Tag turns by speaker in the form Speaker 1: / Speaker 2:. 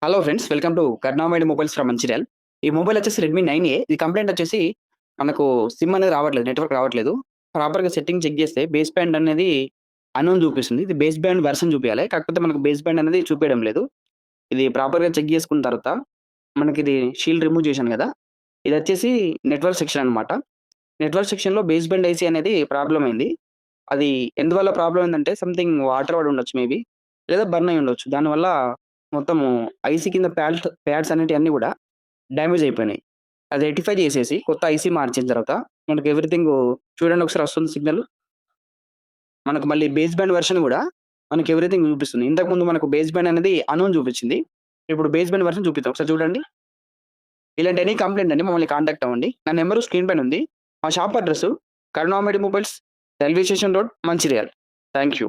Speaker 1: Hello friends, welcome to Karunamani mobiles from Mancherial. ఈ mobile వచ్చేసి Redmi 9A. ఇది కంప్లెయింట్ వచ్చేసి మనకు సిమ్ అనేది రావట్లేదు. నెట్వర్క్ రావట్లేదు. ప్రాపర్‌గా సెట్టింగ్ చెక్ చేస్తే బేస్ బ్యాండ్ అనేది అన్‌నోన్ చూపిస్తుంది. ఇది బేస్ బ్యాండ్ వెర్షన్ చూపియాలి. కాకపోతే మనకు బేస్ బ్యాండ్ అనేది చూపియడం లేదు. ఇది ప్రాపర్‌గా చెక్ చేసుకున్న తర్వాత మనకిది షీల్డ్ రిమూవ్ చేశాను కదా! ఇదొచ్చేసి నెట్వర్క్ సెక్షన్ అన్నమాట. నెట్వర్క్ సెక్షన్‌లో బేస్ బ్యాండ్ ఐసీ అనేది ప్రాబ్లమ్ అయింది. అది ఎందువల్ల ప్రాబ్లమ్ అయిందంటే సంథింగ్ వాటర్ పడి ఉండొచ్చు మేబీ. లేదా బర్న్ అయ్యి ఉండొచ్చు. దానివల్ల మొత్తము ఐసీ కింద ప్యాడ్స్ అనేటియన్నీ గూడా డ్యామేజ్ అయిపోయినాయి. అది రెక్టిఫై చేసేసి కొత్త ఐసీ మార్చిన తర్వాత మనకు ఎవ్రీథింగు చూడండి, ఒకసారి వస్తుంది సిగ్నల్. మనకు మళ్ళీ బేస్ బ్యాండ్ వెర్షన్ గూడా మనకి ఎవ్రీథింగ్ చూపిస్తుంది. ఇంతకుముందు మనకు బేస్ బ్యాండ్ అనేది అన్‌నోన్ చూపించింది. ఇప్పుడు బేస్ బ్యాండ్ వెర్షన్ చూపిద్దాం. ఒకసారి చూడండి. ఇలాంటి ఎనీ కంప్లెయింట్ అండి మమ్మల్ని కాంటాక్ట్ అవ్వండి. నా నంబరు స్క్రీన్ పైన ఉంది. మా shop address Karunamani mobiles, railway station road, Mancherial. Thank you.